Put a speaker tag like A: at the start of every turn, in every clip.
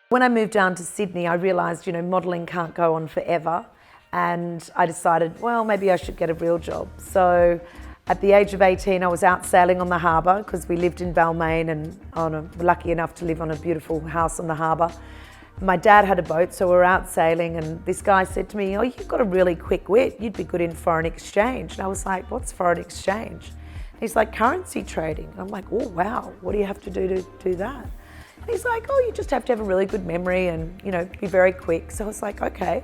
A: When I moved down to Sydney, I realised, modelling can't go on forever. And I decided, well, maybe I should get a real job. So at the age of 18, I was out sailing on the harbour because we lived in Balmain and lucky enough to live on a beautiful house on the harbour. My dad had a boat, so we were out sailing, and this guy said to me, oh, you've got a really quick wit, you'd be good in foreign exchange. And I was like, what's foreign exchange? And he's like, currency trading. And I'm like, oh, wow, what do you have to do to do that? And he's like, oh, you just have to have a really good memory and, be very quick. So I was like, okay.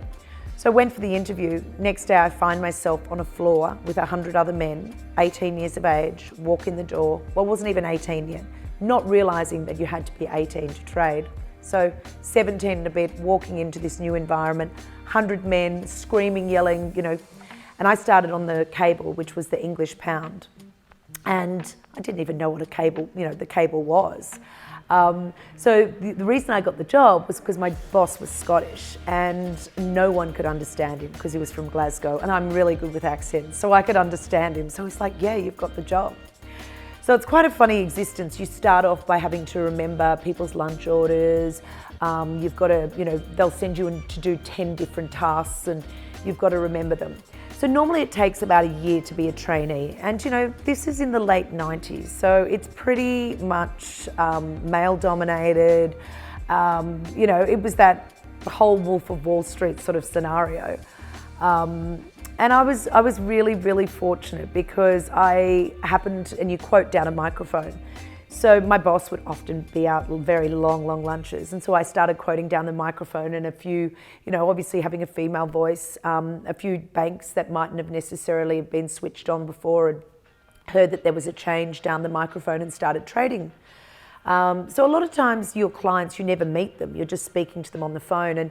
A: So I went for the interview. Next day I find myself on a floor with 100 other men, 18 years of age, walk in the door. Well, I wasn't even 18 yet, not realising that you had to be 18 to trade. So 17 and a bit, walking into this new environment, 100 men, screaming, yelling, and I started on the cable, which was the English pound. And I didn't even know what a cable, the cable was. So the reason I got the job was because my boss was Scottish and no one could understand him because he was from Glasgow, and I'm really good with accents, so I could understand him. So he's like, yeah, you've got the job. So it's quite a funny existence. You start off by having to remember people's lunch orders. You've got to, they'll send you in to do 10 different tasks and you've got to remember them. So normally it takes about a year to be a trainee. And this is in the late 90s. So it's pretty much male dominated. It was that whole Wolf of Wall Street sort of scenario. And I was really, really fortunate because I happened, and you quote down a microphone. So my boss would often be out very long lunches. And so I started quoting down the microphone, and a few, obviously having a female voice, a few banks that mightn't have necessarily been switched on before had heard that there was a change down the microphone and started trading. So a lot of times your clients, you never meet them. You're just speaking to them on the phone. And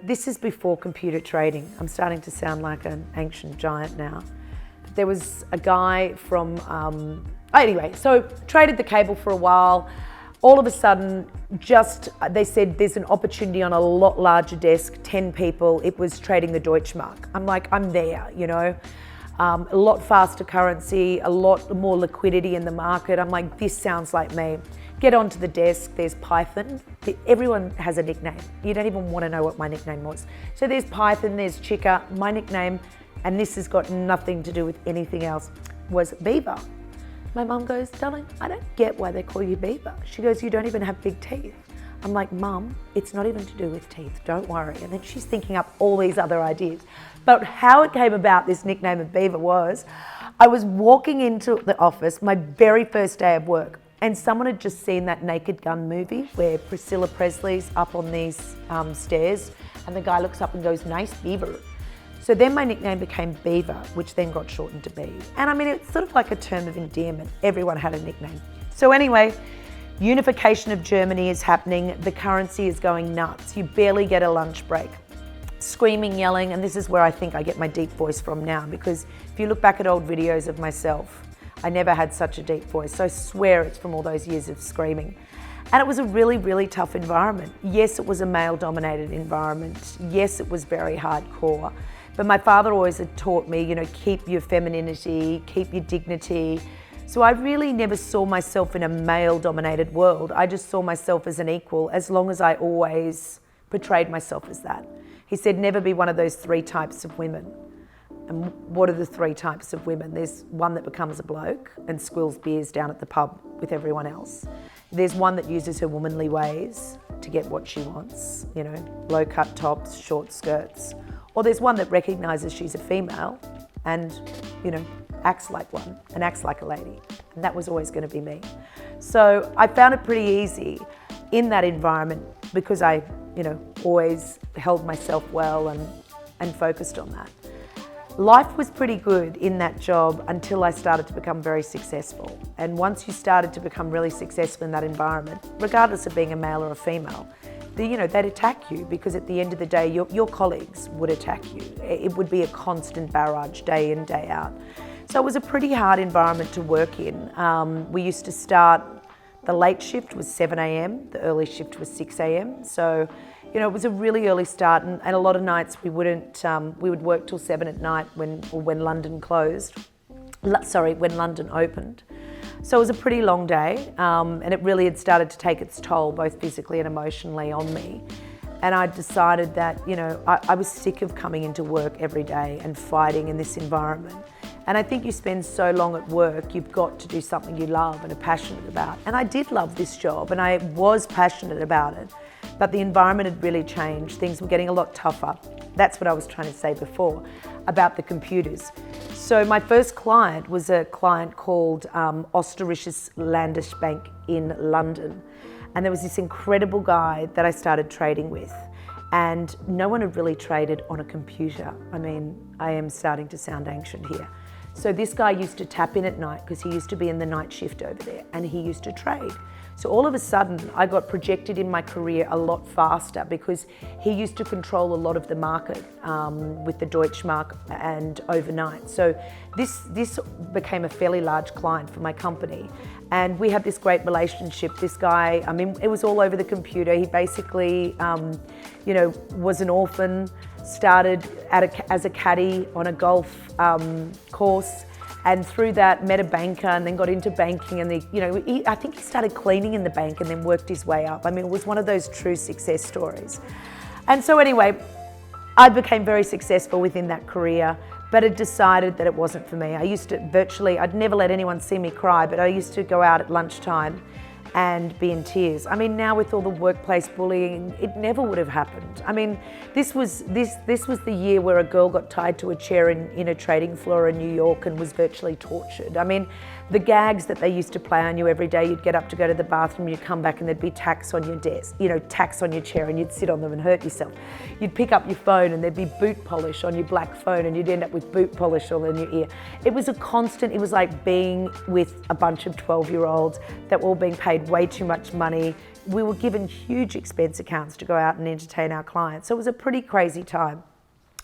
A: this is before computer trading. I'm starting to sound like an ancient giant now. But there was a guy from, anyway, so traded the cable for a while. All of a sudden, they said there's an opportunity on a lot larger desk, 10 people. It was trading the Deutschmark. I'm like, I'm there, a lot faster currency, a lot more liquidity in the market. I'm like, this sounds like me. Get onto the desk, there's Python. Everyone has a nickname. You don't even want to know what my nickname was. So there's Python, there's Chica. My nickname, and this has got nothing to do with anything else, was Beaver. My mum goes, darling, I don't get why they call you Beaver. She goes, you don't even have big teeth. I'm like, Mum, it's not even to do with teeth, don't worry. And then she's thinking up all these other ideas. But how it came about, this nickname of Beaver, was I was walking into the office, my very first day of work, and someone had just seen that Naked Gun movie where Priscilla Presley's up on these stairs and the guy looks up and goes, nice beaver. So then my nickname became Beaver, which then got shortened to B. And I mean, it's sort of like a term of endearment. Everyone had a nickname. So anyway, unification of Germany is happening. The currency is going nuts. You barely get a lunch break. Screaming, yelling, and this is where I think I get my deep voice from now, because if you look back at old videos of myself, I never had such a deep voice. So I swear it's from all those years of screaming. And it was a really, really tough environment. Yes, it was a male-dominated environment. Yes, it was very hardcore. But my father always had taught me, keep your femininity, keep your dignity. So I really never saw myself in a male-dominated world. I just saw myself as an equal, as long as I always portrayed myself as that. He said, never be one of those 3 types of women. And what are the 3 types of women? There's one that becomes a bloke and squills beers down at the pub with everyone else. There's one that uses her womanly ways to get what she wants, low-cut tops, short skirts. Or there's one that recognises she's a female and, acts like one and acts like a lady. And that was always going to be me. So I found it pretty easy in that environment because I, always held myself well and focused on that. Life was pretty good in that job until I started to become very successful. And once you started to become really successful in that environment, regardless of being a male or a female, they'd attack you, because at the end of the day, your colleagues would attack you. It would be a constant barrage day in, day out. So it was a pretty hard environment to work in. We used to start, the late shift was 7 a.m, the early shift was 6 a.m. So, it was a really early start, and a lot of nights we would work till 7 at night when London closed. When London opened. So it was a pretty long day, and it really had started to take its toll, both physically and emotionally, on me. And I decided that, I was sick of coming into work every day and fighting in this environment. And I think you spend so long at work, you've got to do something you love and are passionate about. And I did love this job, and I was passionate about it, but the environment had really changed. Things were getting a lot tougher. That's what I was trying to say before about the computers. So my first client was a client called Oosterhuis Landish Bank in London. And there was this incredible guy that I started trading with, and no one had really traded on a computer. I mean, I am starting to sound ancient here. So this guy used to tap in at night because he used to be in the night shift over there, and he used to trade. So all of a sudden, I got projected in my career a lot faster because he used to control a lot of the market with the Deutschmark and overnight. So this became a fairly large client for my company. And we had this great relationship. This guy, I mean, it was all over the computer. He basically, was an orphan, started as a caddy on a golf course, and through that met a banker and then got into banking, and I think he started cleaning in the bank and then worked his way up. I mean, it was one of those true success stories. And so anyway, I became very successful within that career, but had decided that it wasn't for me. I'd never let anyone see me cry, but I used to go out at lunchtime and be in tears. I mean, now with all the workplace bullying, it never would have happened. I mean, this was the year where a girl got tied to a chair in a trading floor in New York and was virtually tortured. I mean, the gags that they used to play on you every day, you'd get up to go to the bathroom, you'd come back and there'd be tacks on your desk, tacks on your chair, and you'd sit on them and hurt yourself. You'd pick up your phone and there'd be boot polish on your black phone, and you'd end up with boot polish all in your ear. It was it was like being with a bunch of 12-year-olds that were all being paid way too much money. We were given huge expense accounts to go out and entertain our clients. So it was a pretty crazy time.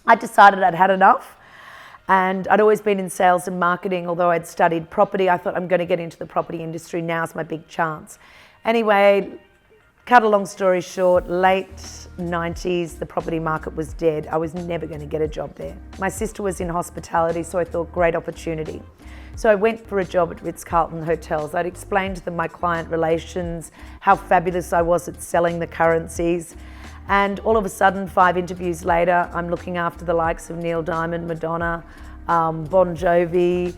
A: I decided I'd had enough. And I'd always been in sales and marketing, although I'd studied property. I thought, I'm going to get into the property industry, now's my big chance. Anyway, cut a long story short, late 90s, the property market was dead. I was never going to get a job there. My sister was in hospitality, so I thought, great opportunity. So I went for a job at Ritz-Carlton hotels. I'd explained to them my client relations, how fabulous I was at selling the currencies. And all of a sudden, 5 interviews later, I'm looking after the likes of Neil Diamond, Madonna, Bon Jovi,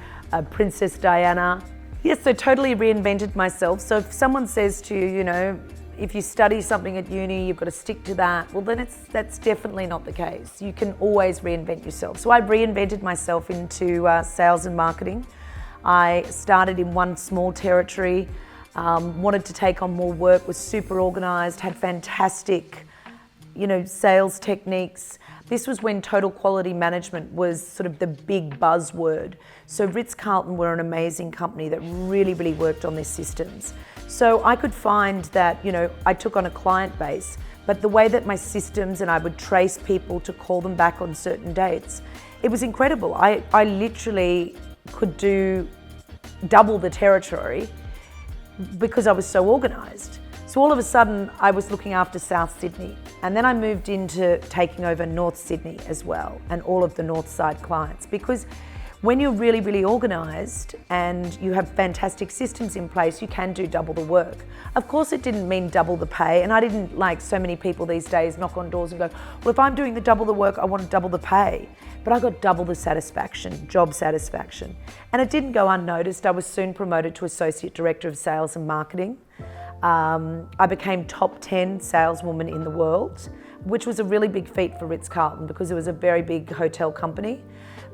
A: Princess Diana. Yes, so totally reinvented myself. So if someone says to you, if you study something at uni, you've got to stick to that, well then that's definitely not the case. You can always reinvent yourself. So I reinvented myself into sales and marketing. I started in one small territory, wanted to take on more work, was super organised, had fantastic sales techniques. This was when total quality management was sort of the big buzzword. So Ritz-Carlton were an amazing company that really, really worked on their systems. So I could find that, I took on a client base, but the way that my systems, and I would trace people to call them back on certain dates, it was incredible. I literally could do double the territory because I was so organised. So all of a sudden, I was looking after South Sydney, and then I moved into taking over North Sydney as well, and all of the North Side clients, because when you're really, really organised and you have fantastic systems in place, you can do double the work. Of course, it didn't mean double the pay, and I didn't, like so many people these days, knock on doors and go, well, if I'm doing the double the work, I want to double the pay. But I got double the satisfaction, job satisfaction. And it didn't go unnoticed. I was soon promoted to Associate Director of Sales and Marketing. I became top 10 saleswoman in the world, which was a really big feat for Ritz-Carlton because it was a very big hotel company.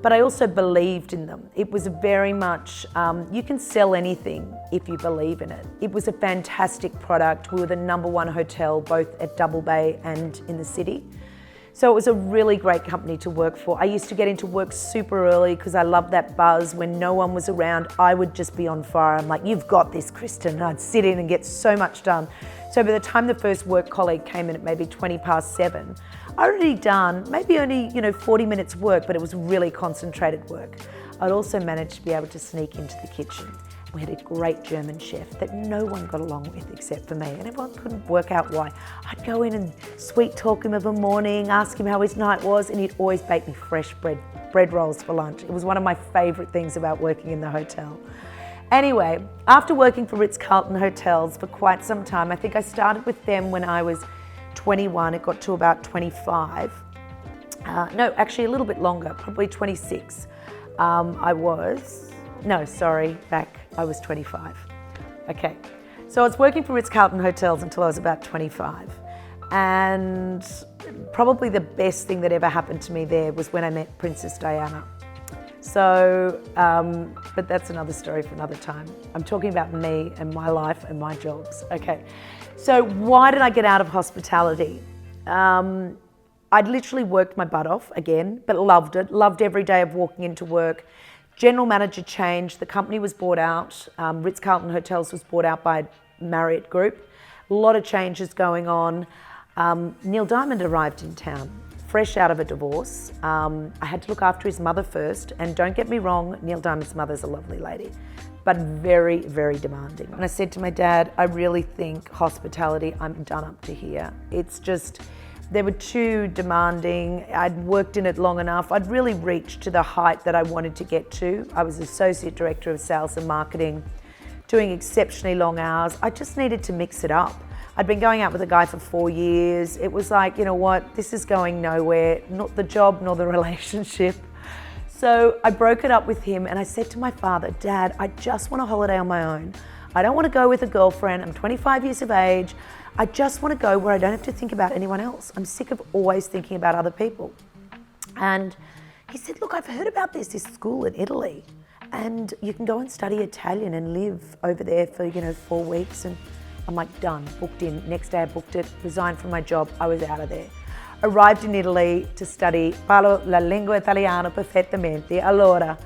A: But I also believed in them. It was very much, you can sell anything if you believe in it. It was a fantastic product. We were the #1 hotel, both at Double Bay and in the city. So it was a really great company to work for. I used to get into work super early because I loved that buzz. When no one was around, I would just be on fire. I'm like, you've got this, Kristen. And I'd sit in and get so much done. So by the time the first work colleague came in at maybe 7:20, I'd already done maybe only 40 minutes work, but it was really concentrated work. I'd also managed to be able to sneak into the kitchen. We had a great German chef that no one got along with except for me, and everyone couldn't work out why. I'd go in and sweet talk him of a morning, ask him how his night was, and he'd always bake me fresh bread rolls for lunch. It was one of my favourite things about working in the hotel. Anyway, after working for Ritz-Carlton hotels for quite some time, I think I started with them when I was 21, it got to about 25. No, actually a little bit longer, probably 26. I was 25. Okay, so I was working for Ritz-Carlton hotels until I was about 25. And probably the best thing that ever happened to me there was when I met Princess Diana. So, but that's another story for another time. I'm talking about me and my life and my jobs. Okay, so why did I get out of hospitality? I'd literally worked my butt off again, but loved it. Loved every day of walking into work. General manager changed. The company was bought out. Ritz-Carlton Hotels was bought out by Marriott Group. A lot of changes going on. Neil Diamond arrived in town, fresh out of a divorce. I had to look after his mother first, and don't get me wrong, Neil Diamond's mother's a lovely lady, but very, very demanding. And I said to my dad, I really think hospitality, I'm done up to here. It's just, they were too demanding. I'd worked in it long enough. I'd really reached to the height that I wanted to get to. I was Associate Director of Sales and Marketing, doing exceptionally long hours. I just needed to mix it up. I'd been going out with a guy for 4 years. It was like, you know what, this is going nowhere, not the job nor the relationship. So I broke it up with him and I said to my father, Dad, I just want a holiday on my own. I don't want to go with a girlfriend. I'm 25 years of age. I just want to go where I don't have to think about anyone else. I'm sick of always thinking about other people. And he said, look, I've heard about this school in Italy, and you can go and study Italian and live over there for, 4 weeks. And I'm like, done, booked in. Next day I booked it, resigned from my job, I was out of there. Arrived in Italy to study, parlo la lingua italiana perfettamente. Allora,